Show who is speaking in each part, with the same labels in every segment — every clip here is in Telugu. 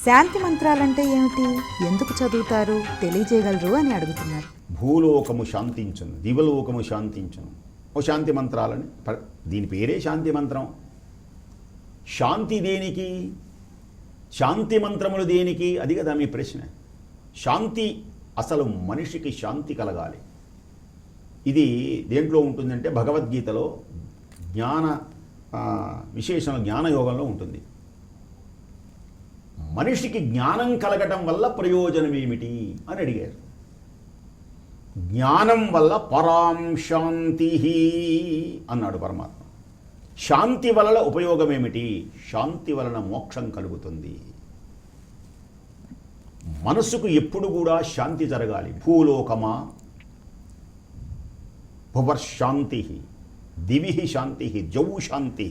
Speaker 1: శాంతి మంత్రాలంటే ఏమిటి, ఎందుకు చదువుతారు, తెలియజేయగలరు అని అడుగుతున్నారు.
Speaker 2: భూలోకము శాంతించును, దివలోకము శాంతించును. ఓ శాంతి మంత్రాలని, దీని పేరే శాంతి మంత్రం. శాంతి దేనికి, శాంతి మంత్రములు దేనికి, అది కదా మీ ప్రశ్న. శాంతి, అసలు మనిషికి శాంతి కలగాలి. ఇది దేంట్లో ఉంటుందంటే భగవద్గీతలో జ్ఞాన విశేషణ జ్ఞానయోగంలో ఉంటుంది. మనిషికి జ్ఞానం కలగటం వల్ల ప్రయోజనం ఏమిటి అని అడిగారు. జ్ఞానం వల్ల పరాం శాంతి అన్నాడు పరమాత్మ. శాంతి వలన ఉపయోగం ఏమిటి? శాంతి వలన మోక్షం కలుగుతుంది. మనసుకు ఎప్పుడు కూడా శాంతి జరగాలి. భూలోకమా భువర్శాంతి, దివి శాంతి, జౌ శాంతి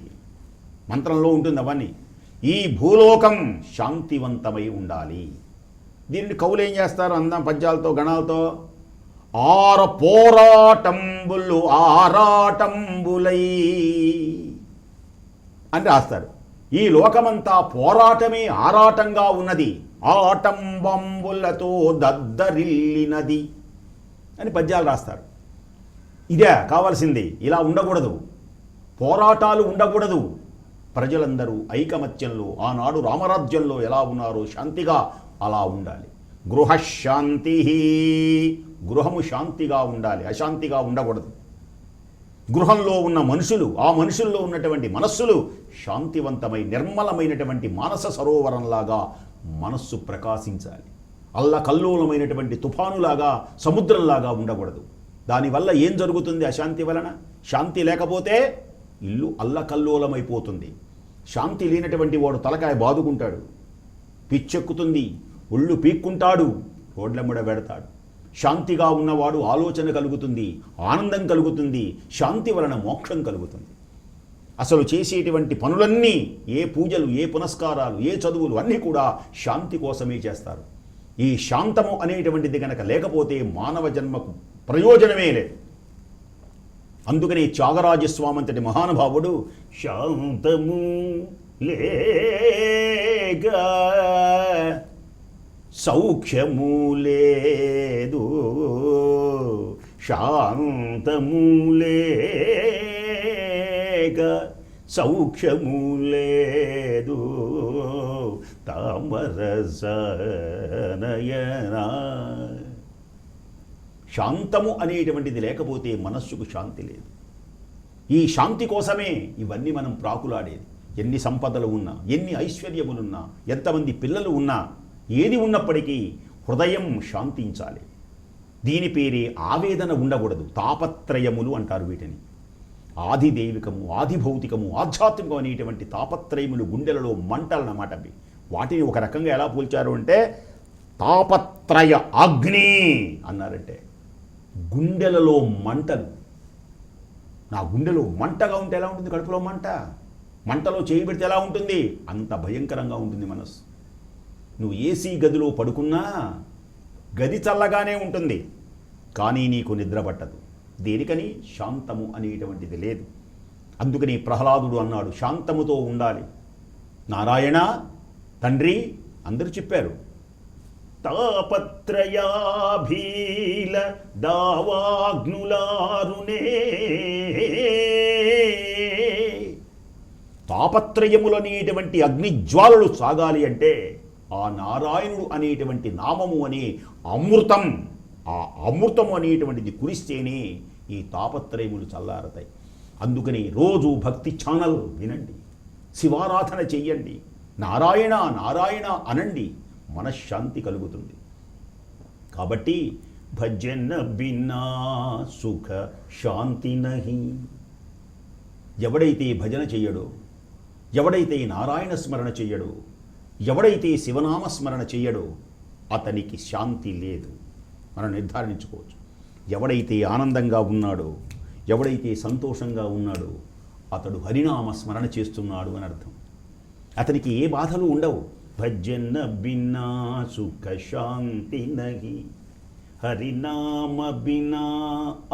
Speaker 2: మంత్రంలో ఉంటుంది అవన్నీ. ఈ భూలోకం శాంతివంతమై ఉండాలి. దీనిని కవులు ఏం చేస్తారు? అందం పద్యాలతో గణాలతో ఆర పోరాటంబులు ఆరాటంబులై అని రాస్తారు. ఈ లోకమంతా పోరాటమే ఆరాటంగా ఉన్నది, ఆటంబంబులతో దద్దరిల్లినది అని పద్యాలు రాస్తారు. ఇదే కావాల్సింది. ఇలా ఉండకూడదు, పోరాటాలు ఉండకూడదు. ప్రజలందరూ ఐకమత్యంలో, ఆనాడు రామరాజ్యంలో ఎలా ఉన్నారో శాంతిగా అలా ఉండాలి. గృహశాంతి, గృహము శాంతిగా ఉండాలి, అశాంతిగా ఉండకూడదు. గృహంలో ఉన్న మనుషులు, ఆ మనుషుల్లో ఉన్నటువంటి మనస్సులు శాంతివంతమై నిర్మలమైనటువంటి మానస సరోవరంలాగా మనస్సు ప్రకాశించాలి. అల్లకల్లోలమైనటువంటి తుఫానులాగా, సముద్రంలాగా ఉండకూడదు. దానివల్ల ఏం జరుగుతుంది? అశాంతి వలన. శాంతి లేకపోతే ఇల్లు అల్లకల్లోలమైపోతుంది. శాంతి లేనటువంటి వాడు తలకాయ బాదుకుంటాడు, పిచ్చెక్కుతుంది, ఒళ్ళు పీక్కుంటాడు, రోడ్లెమ్మడ పెడతాడు. శాంతిగా ఉన్నవాడు ఆలోచన కలుగుతుంది, ఆనందం కలుగుతుంది. శాంతి వలన మోక్షం కలుగుతుంది. అసలు చేసేటువంటి పనులన్నీ, ఏ పూజలు, ఏ పునస్కారాలు, ఏ చదువులు అన్నీ కూడా శాంతి కోసమే చేస్తారు. ఈ శాంతము అనేటువంటిది కనుక లేకపోతే మానవ జన్మకు ప్రయోజనమే లేదు. అందుకని త్యాగరాజస్వామంతటి మహానుభావుడు శాంతము లేక సౌఖ్యము లేదు, శాంతము లేక సౌఖ్యము లేదు, తామరసనయనా. శాంతము అనేటువంటిది లేకపోతే మనస్సుకు శాంతి లేదు. ఈ శాంతి కోసమే ఇవన్నీ మనం ప్రాకులాడేది. ఎన్ని సంపదలు ఉన్నా, ఎన్ని ఐశ్వర్యములున్నా, ఎంతమంది పిల్లలు ఉన్నా, ఏది ఉన్నప్పటికీ హృదయం శాంతించాలి. దీని పేరే ఆవేదన ఉండకూడదు. తాపత్రయములు అంటారు వీటిని. ఆదిదైవికము, ఆదిభౌతికము, ఆధ్యాత్మికం అనేటువంటి తాపత్రయములు, గుండెలలో మంటలన్నమాట అవి. వాటిని ఒక రకంగా ఎలా పోల్చారు అంటే తాపత్రయ అగ్ని అన్నారంటే గుండెలలో మంటలు. నా గుండెలో మంటగా ఉంటే ఎలా ఉంటుంది? కడుపులో మంట, మంటలో చేయి పెడితే ఎలా ఉంటుంది? అంత భయంకరంగా ఉంటుంది మనస్సు. నువ్వు ఏసీ గదిలో పడుకున్నా గది చల్లగానే ఉంటుంది, కానీ నీకు నిద్ర పట్టదు. దేనికని? శాంతము అనేటువంటిది లేదు. అందుకని ప్రహ్లాదుడు అన్నాడు, శాంతముతో ఉండాలి. నారాయణ, తండ్రి అందరూ చెప్పారు. తాపత్రయాభీల దావాగ్నులారునే, తాపత్రయములనేటువంటి అగ్నిజ్వాలలు సాగాలి అంటే ఆ నారాయణుడు అనేటువంటి నామము అనే అమృతం, ఆ అమృతము అనేటువంటిది కురిస్తేనే ఈ తాపత్రయములు చల్లారతాయి. అందుకని రోజు భక్తి ఛానల్ వినండి, శివారాధన చెయ్యండి, నారాయణ నారాయణ అనండి, మనశ్శాంతి కలుగుతుంది. కాబట్టి భజన బిన్నా సుఖ శాంతి నహి. ఎవడైతే భజన చెయ్యడో, ఎవడైతే నారాయణ స్మరణ చెయ్యడో, ఎవడైతే శివనామ స్మరణ చెయ్యడో అతనికి శాంతి లేదు. మనం నిర్ధారించుకోవచ్చు. ఎవడైతే ఆనందంగా ఉన్నాడో, ఎవడైతే సంతోషంగా ఉన్నాడో అతడు హరినామ స్మరణ చేస్తున్నాడు అని అర్థం. అతనికి ఏ బాధలు ఉండవు. భజన బిన్నా సుఖ శాంతి నహి, హరినామ బినా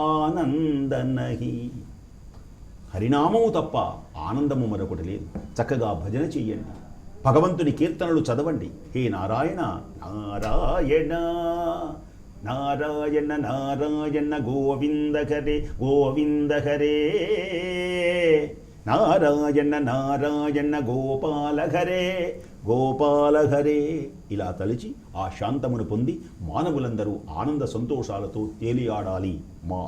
Speaker 2: ఆనంద నహి. హరినామము తప్ప ఆనందము మరొకటి లేదు. చక్కగా భజన చెయ్యండి, భగవంతుని కీర్తనలు చదవండి. హే నారాయణ నారాయణ నారాయణ నారాయణ గోవింద హరే గోవింద హరే నారాయణ నారాయణ గోపాల హరే గోపాల హరే. ఇలా తలిచి ఆ శాంతమును పొంది మానవులందరూ ఆనంద సంతోషాలతో తేలియాడాలి. మా